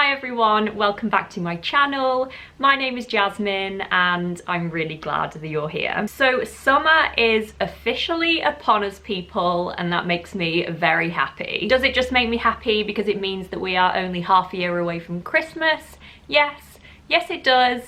Hi everyone, welcome back to my channel. My name is Jasmine and I'm really glad that you're here. So summer is officially upon us, people, and that makes me very happy. Does it just make me happy because it means that we are only half a year away from Christmas? Yes it does.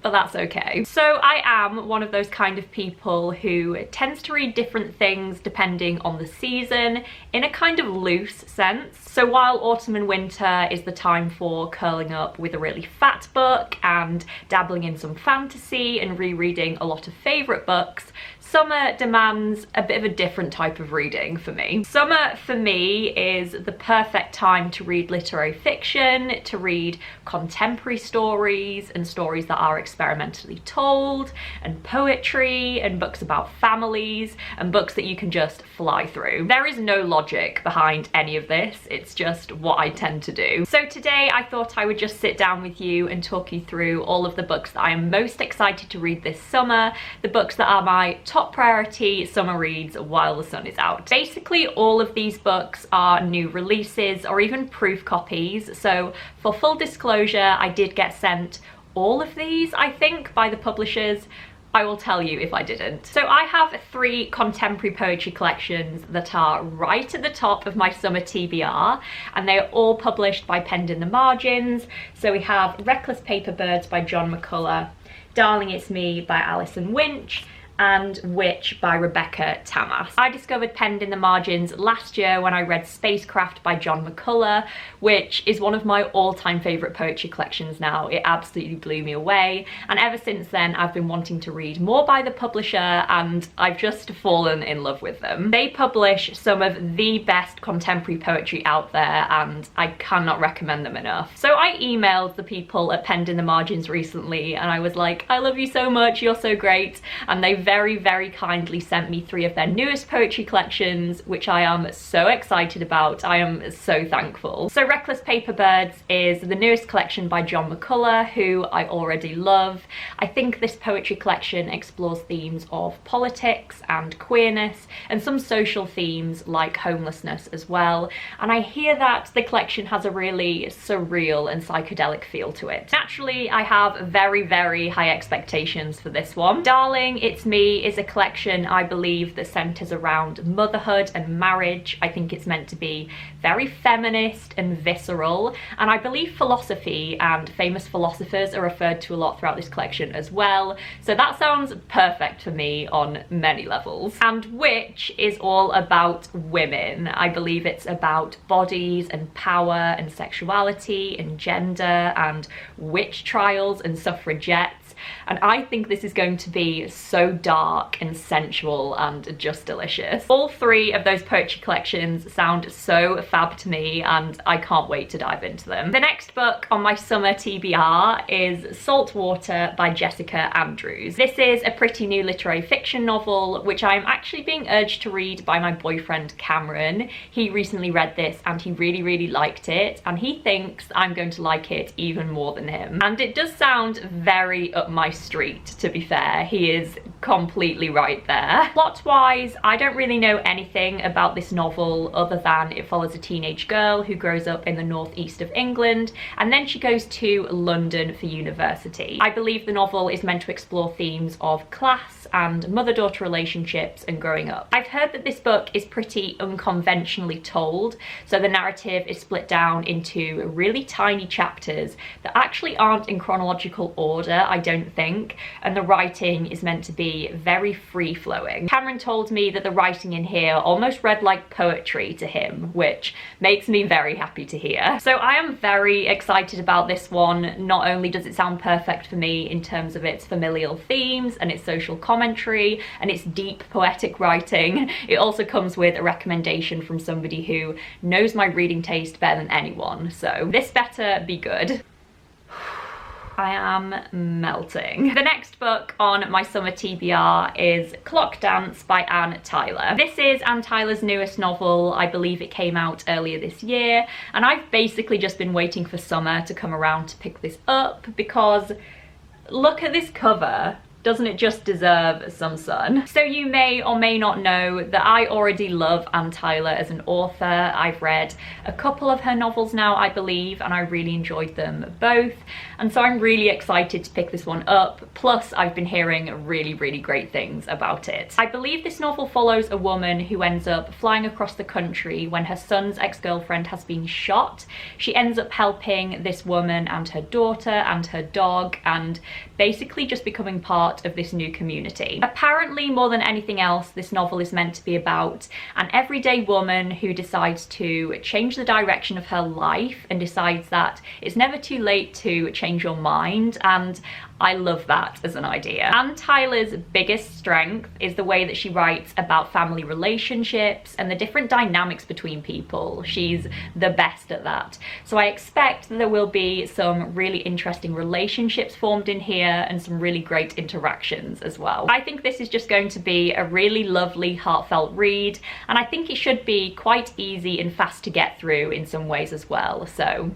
But that's okay. So I am one of those kind of people who tends to read different things depending on the season in a kind of loose sense. So while autumn and winter is the time for curling up with a really fat book and dabbling in some fantasy and rereading a lot of favourite books, summer demands a bit of a different type of reading for me. Summer for me is the perfect time to read literary fiction, to read contemporary stories and stories that are experimentally told, and poetry and books about families and books that you can just fly through. There is no logic behind any of this, it's just what I tend to do. So today I thought I would just sit down with you and talk you through all of the books that I am most excited to read this summer, the books that are my top priority summer reads while the sun is out. Basically all of these books are new releases or even proof copies, so for full disclosure I did get sent all of these, I think, by the publishers. I will tell you if I didn't. So I have 3 contemporary poetry collections that are right at the top of my summer TBR, and they are all published by Penned in the Margins. So we have Reckless Paper Birds by John McCullough, Darling It's Me by Alison Winch, and Witch by Rebecca Tamas. I discovered Penned in the Margins last year when I read Spacecraft by John McCullough, which is one of my all-time favourite poetry collections now. It absolutely blew me away, and ever since then I've been wanting to read more by the publisher and I've just fallen in love with them. They publish some of the best contemporary poetry out there and I cannot recommend them enough. So I emailed the people at Penned in the Margins recently and I was like, I love you so much, you're so great, and they very kindly sent me 3 of their newest poetry collections, which I am so excited about. I am so thankful. So Reckless Paper Birds is the newest collection by John McCullough, who I already love. I think this poetry collection explores themes of politics and queerness and some social themes like homelessness as well, and I hear that the collection has a really surreal and psychedelic feel to it. Naturally I have very high expectations for this one. Darling It's Me is a collection I believe that centres around motherhood and marriage. I think it's meant to be very feminist and visceral, and I believe philosophy and famous philosophers are referred to a lot throughout this collection as well, so that sounds perfect for me on many levels. And Witch is all about women. I believe it's about bodies and power and sexuality and gender and witch trials and suffragettes, and I think this is going to be so dark and sensual and just delicious. All 3 of those poetry collections sound so fab to me and I can't wait to dive into them. The next book on my summer TBR is Salt Water by Jessica Andrews. This is a pretty new literary fiction novel which I'm actually being urged to read by my boyfriend Cameron. He recently read this and he really liked it, and he thinks I'm going to like it even more than him. And it does sound very up my street, to be fair. He is completely right there. Plot-wise, I don't really know anything about this novel other than it follows a teenage girl who grows up in the northeast of England and then she goes to London for university. I believe the novel is meant to explore themes of class and mother-daughter relationships and growing up. I've heard that this book is pretty unconventionally told, so the narrative is split down into really tiny chapters that actually aren't in chronological order, I don't think, and the writing is meant to be very free-flowing. Cameron told me that the writing in here almost read like poetry to him, which makes me very happy to hear. So I am very excited about this one. Not only does it sound perfect for me in terms of its familial themes and its social commentary and its deep poetic writing, it also comes with a recommendation from somebody who knows my reading taste better than anyone, so this better be good. I am melting. The next book on my summer TBR is Clock Dance by Anne Tyler. This is Anne Tyler's newest novel. I believe it came out earlier this year, and I've basically just been waiting for summer to come around to pick this up because look at this cover. Doesn't it just deserve some sun? So you may or may not know that I already love Anne Tyler as an author. I've read a couple of her novels now, I believe, and I really enjoyed them both. And so I'm really excited to pick this one up. Plus, I've been hearing really, really great things about it. I believe this novel follows a woman who ends up flying across the country when her son's ex-girlfriend has been shot. She ends up helping this woman and her daughter and her dog, and basically just becoming part of this new community. Apparently, more than anything else, this novel is meant to be about an everyday woman who decides to change the direction of her life and decides that it's never too late to change your mind, and I love that as an idea. Anne Tyler's biggest strength is the way that she writes about family relationships and the different dynamics between people. She's the best at that. So I expect that there will be some really interesting relationships formed in here and some really great interactions as well. I think this is just going to be a really lovely, heartfelt read, and I think it should be quite easy and fast to get through in some ways as well. So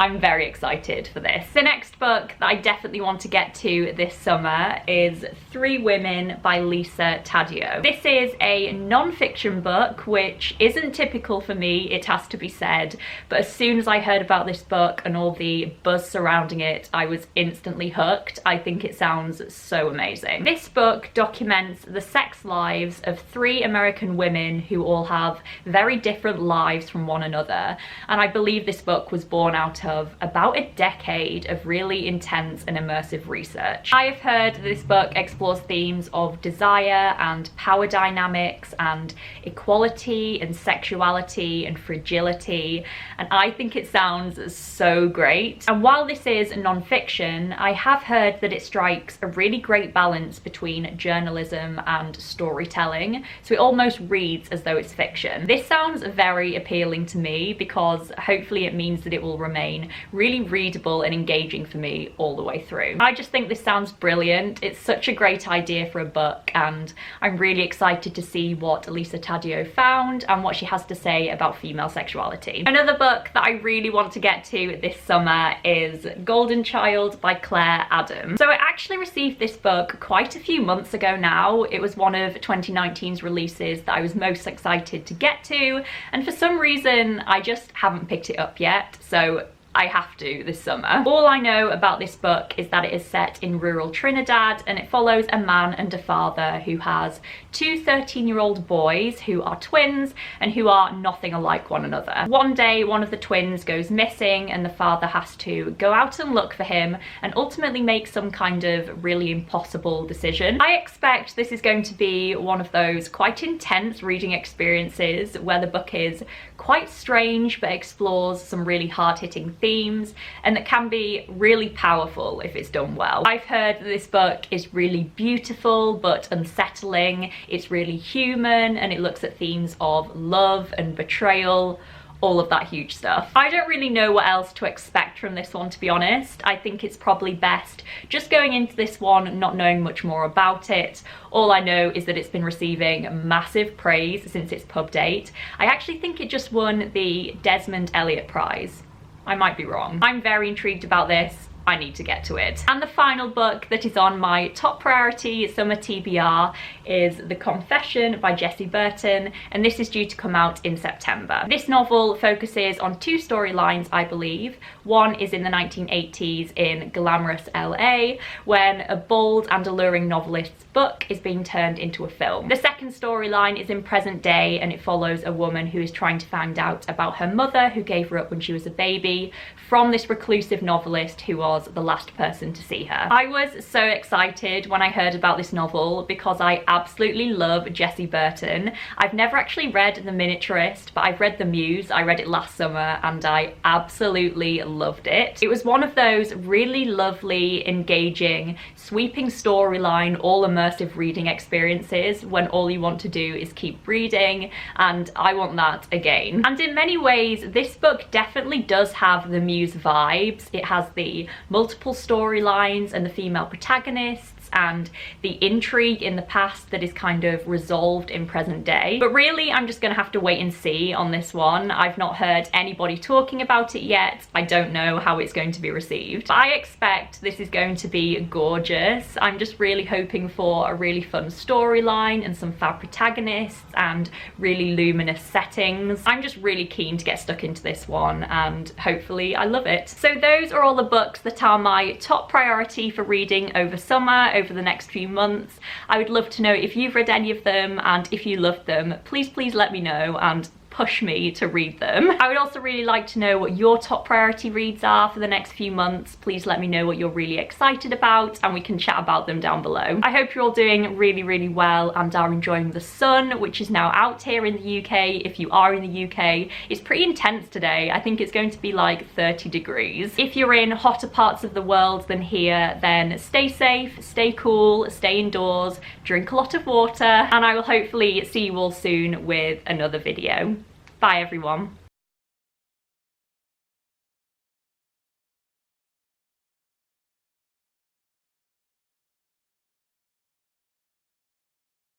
I'm very excited for this. The next book that I definitely want to get to this summer is Three Women by Lisa Taddeo. This is a non-fiction book, which isn't typical for me, it has to be said, but as soon as I heard about this book and all the buzz surrounding it, I was instantly hooked. I think it sounds so amazing. This book documents the sex lives of three American women who all have very different lives from one another, and I believe this book was born out of about a decade of really intense and immersive research. I have heard that this book explores themes of desire and power dynamics and equality and sexuality and fragility, and I think it sounds so great. And while this is non-fiction, I have heard that it strikes a really great balance between journalism and storytelling, so it almost reads as though it's fiction. This sounds very appealing to me because hopefully it means that it will remain really readable and engaging for me all the way through. I just think this sounds brilliant. It's such a great idea for a book, and I'm really excited to see what Lisa Taddeo found and what she has to say about female sexuality. Another book that I really want to get to this summer is Golden Child by Claire Adam. So I actually received this book quite a few months ago now. It was one of 2019's releases that I was most excited to get to, and for some reason I just haven't picked it up yet, so I have to this summer. All I know about this book is that it is set in rural Trinidad, and it follows a man and a father who has two 13-year-old boys who are twins and who are nothing alike one another. One day one of the twins goes missing and the father has to go out and look for him and ultimately make some kind of really impossible decision. I expect this is going to be one of those quite intense reading experiences where the book is quite strange but explores some really hard-hitting themes, and that can be really powerful if it's done well. I've heard that this book is really beautiful but unsettling, it's really human, and it looks at themes of love and betrayal, all of that huge stuff. I don't really know what else to expect from this one, to be honest. I think it's probably best just going into this one not knowing much more about it. All I know is that it's been receiving massive praise since its pub date. I actually think it just won the Desmond Elliott Prize. I might be wrong. I'm very intrigued about this. I need to get to it. And the final book that is on my top priority summer TBR is The Confession by Jessie Burton, and this is due to come out in September. This novel focuses on two storylines, I believe. One is in the 1980s in glamorous LA, when a bold and alluring novelist's book is being turned into a film. The second storyline is in present day, and it follows a woman who is trying to find out about her mother, who gave her up when she was a baby, from this reclusive novelist who was the last person to see her. I was so excited when I heard about this novel because I absolutely love Jessie Burton. I've never actually read The Miniaturist, but I've read The Muse. I read it last summer and I absolutely loved it. It was one of those really lovely, engaging, sweeping storyline, all immersive reading experiences when all you want to do is keep reading, and I want that again. And in many ways, this book definitely does have the Muse vibes. It has the multiple storylines and the female protagonists, and the intrigue in the past that is kind of resolved in present day. But really, I'm just gonna have to wait and see on this one. I've not heard anybody talking about it yet. I don't know how it's going to be received. But I expect this is going to be gorgeous. I'm just really hoping for a really fun storyline and some fab protagonists and really luminous settings. I'm just really keen to get stuck into this one, and hopefully I love it. So those are all the books that are my top priority for reading over summer, over the next few months. I would love to know if you've read any of them, and if you loved them, please let me know and push me to read them. I would also really like to know what your top priority reads are for the next few months. Please let me know what you're really excited about, and we can chat about them down below. I hope you're all doing really well and are enjoying the sun, which is now out here in the UK. If you are in the UK, it's pretty intense today. I think it's going to be like 30 degrees. If you're in hotter parts of the world than here, then stay safe, stay cool, stay indoors, drink a lot of water, and I will hopefully see you all soon with another video. Bye everyone.